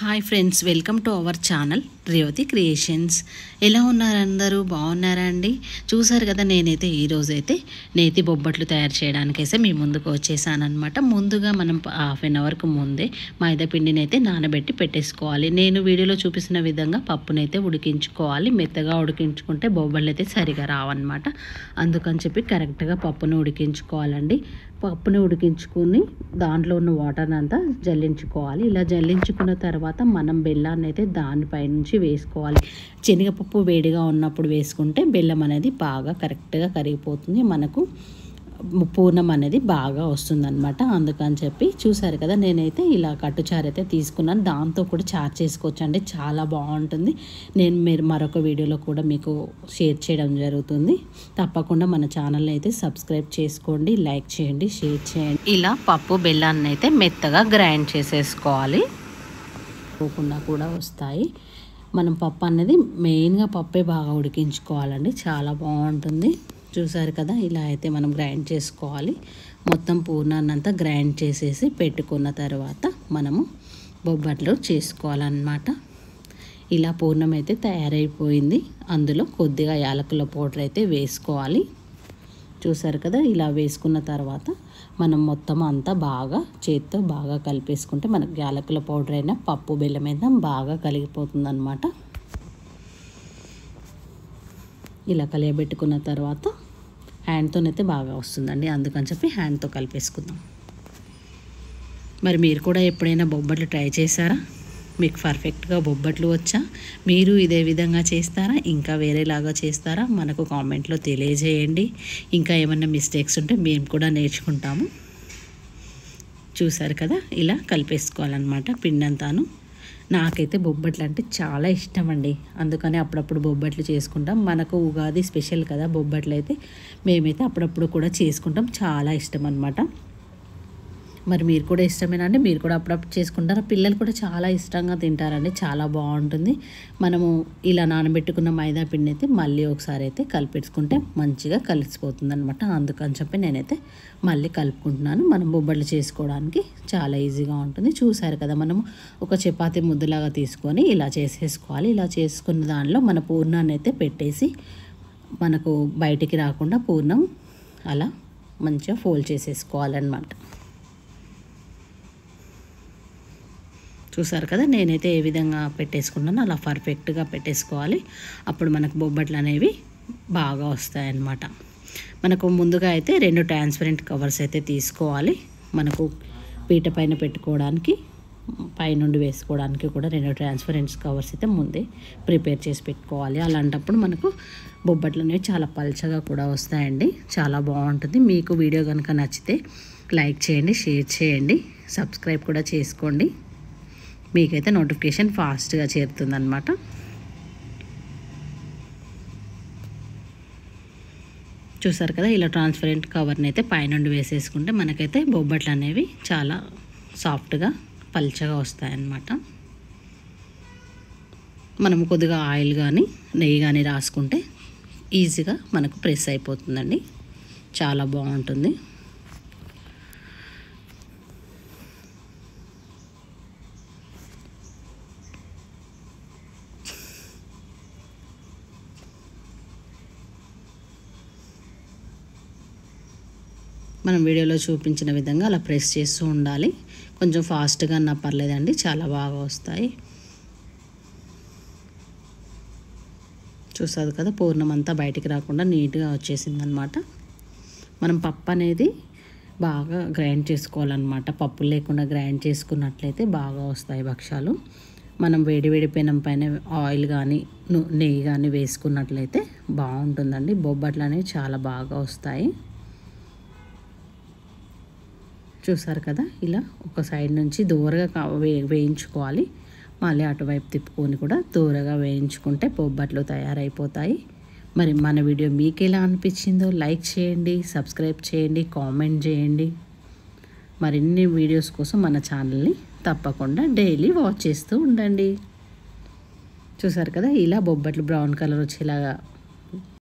Hi friends, welcome to our channel Revathi creations. ఎలా ఉన్నారు అందరూ? బాగున్నారా అండి? చూసారు కదా, నేనైతే ఈరోజైతే నేతి బొబ్బట్లు తయారు చేయడానికైతే మీ ముందుకు వచ్చేసాను అనమాట. ముందుగా మనం హాఫ్ అన్ అవర్కు ముందే మైదా పిండిని అయితే నానబెట్టి పెట్టేసుకోవాలి. నేను వీడియోలో చూపిస్తున్న విధంగా పప్పునైతే ఉడికించుకోవాలి. మెత్తగా ఉడికించుకుంటే బొబ్బట్లు అయితే సరిగా రావన్నమాట. అందుకని చెప్పి కరెక్ట్గా పప్పును ఉడికించుకోవాలండి. పప్పుని ఉడికించుకుని దాంట్లో ఉన్న వాటర్ని అంతా జల్లించుకోవాలి. ఇలా జల్లించుకున్న తర్వాత మనం బెల్లాన్ని అయితే దానిపై నుంచి వేసుకోవాలి. శనగపప్పు వేడిగా ఉన్నప్పుడు వేసుకుంటే బెల్లం అనేది బాగా కరెక్ట్గా కరిగిపోతుంది, మనకు పూర్ణం అనేది బాగా వస్తుందన్నమాట. అందుకని చెప్పి చూసారు కదా, నేనైతే ఇలా కట్టుచారు అయితే తీసుకున్నాను. దాంతో కూడా చారు చేసుకోవచ్చు అండి, చాలా బాగుంటుంది. మీరు మరొక వీడియోలో కూడా మీకు షేర్ చేయడం జరుగుతుంది. తప్పకుండా మన ఛానల్ని అయితే సబ్స్క్రైబ్ చేసుకోండి, లైక్ చేయండి, షేర్ చేయండి. ఇలా పప్పు బెల్లాన్ని అయితే మెత్తగా గ్రైండ్ చేసేసుకోవాలి. పోకుండా కూడా వస్తాయి. మనం పప్పు అనేది మెయిన్గా పప్పే బాగా ఉడికించుకోవాలండి, చాలా బాగుంటుంది. చూసారు కదా, ఇలా అయితే మనం గ్రైండ్ చేసుకోవాలి. మొత్తం పూర్ణాన్ని అంతా గ్రైండ్ చేసేసి పెట్టుకున్న తర్వాత మనము బొబ్బట్లు చేసుకోవాలన్నమాట. ఇలా పూర్ణం అయితే తయారైపోయింది. అందులో కొద్దిగా యాలకుల పౌడర్ అయితే వేసుకోవాలి. చూసారు కదా, ఇలా వేసుకున్న తర్వాత మనం మొత్తం అంతా బాగా చేతితో బాగా కలిపేసుకుంటే మనకు యాలకుల పౌడర్ అయినా పప్పు బెల్లం అయినా బాగా కలిగిపోతుంది అన్నమాట. ఇలా కలియబెట్టుకున్న తర్వాత హ్యాండ్తోనైతే బాగా వస్తుందండి, అందుకని చెప్పి హ్యాండ్తో కలిపేసుకుందాం. మరి మీరు కూడా ఎప్పుడైనా బొబ్బట్లు ట్రై చేశారా? మీకు పర్ఫెక్ట్గా బొబ్బట్లు వచ్చా? మీరు ఇదే విధంగా చేస్తారా, ఇంకా వేరేలాగా చేస్తారా? మనకు కామెంట్లో తెలియజేయండి. ఇంకా ఏమన్నా మిస్టేక్స్ ఉంటే మేము కూడా నేర్చుకుంటాము. చూసారు కదా, ఇలా కలిపేసుకోవాలన్నమాట పిండంతాను. నాకైతే బొబ్బట్లు అంటే చాలా ఇష్టం అండి, అందుకని అప్పుడప్పుడు బొబ్బట్లు చేసుకుంటాం. మనకు ఉగాది స్పెషల్ కదా బొబ్బట్లు అయితే, మేమైతే అప్పుడప్పుడు కూడా చేసుకుంటాం. చాలా ఇష్టం అన్నమాట. మరి మీరు కూడా ఇష్టమేనా అండి? మీరు కూడా అప్పుడప్పుడు చేసుకుంటారా? పిల్లలు కూడా చాలా ఇష్టంగా తింటారండి, చాలా బాగుంటుంది. మనము ఇలా నానబెట్టుకున్న మైదా పిండి అయితే మళ్ళీ ఒకసారి అయితే కలిపేసుకుంటే మంచిగా కలిసిపోతుంది అనమాట. అందుకని చెప్పి నేనైతే మళ్ళీ కలుపుకుంటున్నాను. మనం బొబ్బట్లు చేసుకోవడానికి చాలా ఈజీగా ఉంటుంది. చూసారు కదా, మనము ఒక చపాతీ ముద్దలాగా తీసుకొని ఇలా చేసేసుకోవాలి. ఇలా చేసుకున్న దానిలో మన పూర్ణాన్ని అయితే పెట్టేసి మనకు బయటికి రాకుండా పూర్ణం అలా మంచిగా ఫోల్డ్ చేసేసుకోవాలన్నమాట. చూసారు కదా, నేనైతే ఏ విధంగా పెట్టేసుకున్నానో అలా పర్ఫెక్ట్గా పెట్టేసుకోవాలి. అప్పుడు మనకు బొబ్బట్లు అనేవి బాగా వస్తాయన్నమాట. మనకు ముందుగా అయితే 2 ట్రాన్స్పరెంట్ కవర్స్ అయితే తీసుకోవాలి. మనకు పీట పైన పెట్టుకోవడానికి, పైనుండి వేసుకోవడానికి కూడా 2 ట్రాన్స్పరెంట్ కవర్స్ అయితే ముందే ప్రిపేర్ చేసి పెట్టుకోవాలి. అలాంటప్పుడు మనకు బొబ్బట్లు అనేవి చాలా పల్చగా కూడా వస్తాయండి, చాలా బాగుంటుంది. మీకు వీడియో కనుక నచ్చితే లైక్ చేయండి, షేర్ చేయండి, సబ్స్క్రైబ్ కూడా చేసుకోండి. మీకైతే నోటిఫికేషన్ ఫాస్ట్గా చేరుతుందన్నమాట. చూసారు కదా, ఇలా ట్రాన్స్పరెంట్ కవర్ని అయితే పైనుండి వేసేసుకుంటే మనకైతే బొబ్బట్లు అనేవి చాలా సాఫ్ట్గా పల్చగా వస్తాయన్నమాట. మనం కొద్దిగా ఆయిల్ కానీ నెయ్యి కానీ రాసుకుంటే ఈజీగా మనకు ప్రెస్ అయిపోతుందండి, చాలా బాగుంటుంది. మనం వీడియోలో చూపించిన విధంగా అలా ప్రెస్ చేస్తూ ఉండాలి. కొంచెం ఫాస్ట్గా అన్నా పర్లేదండి, చాలా బాగా వస్తాయి. చూసారు కదా, పూర్ణం అంతా బయటికి రాకుండా నీట్గా వచ్చేసిందనమాట. మనం పప్పు అనేది బాగా గ్రైండ్ చేసుకోవాలన్నమాట. పప్పు లేకుండా గ్రైండ్ చేసుకున్నట్లయితే బాగా వస్తాయి భక్షాలు. మనం వేడి పెనం పైన ఆయిల్ కానీ నెయ్యి కానీ వేసుకున్నట్లయితే బాగుంటుందండి. బొబ్బట్లు అనేవి చాలా బాగా వస్తాయి. చూసారు కదా, ఇలా ఒక సైడ్ నుంచి దూరగా వేయించుకోవాలి. మళ్ళీ అటువైపు తిప్పుకొని కూడా దూరగా వేయించుకుంటే బొబ్బట్లు తయారైపోతాయి. మరి మన వీడియో మీకు ఎలా అనిపించిందో లైక్ చేయండి, సబ్స్క్రైబ్ చేయండి, కామెంట్ చేయండి. మరిన్ని వీడియోస్ కోసం మన ఛానల్ని తప్పకుండా డైలీ వాచ్ చేస్తూ ఉండండి. చూసారు కదా, ఇలా బొబ్బట్లు బ్రౌన్ కలర్ వచ్చేలాగా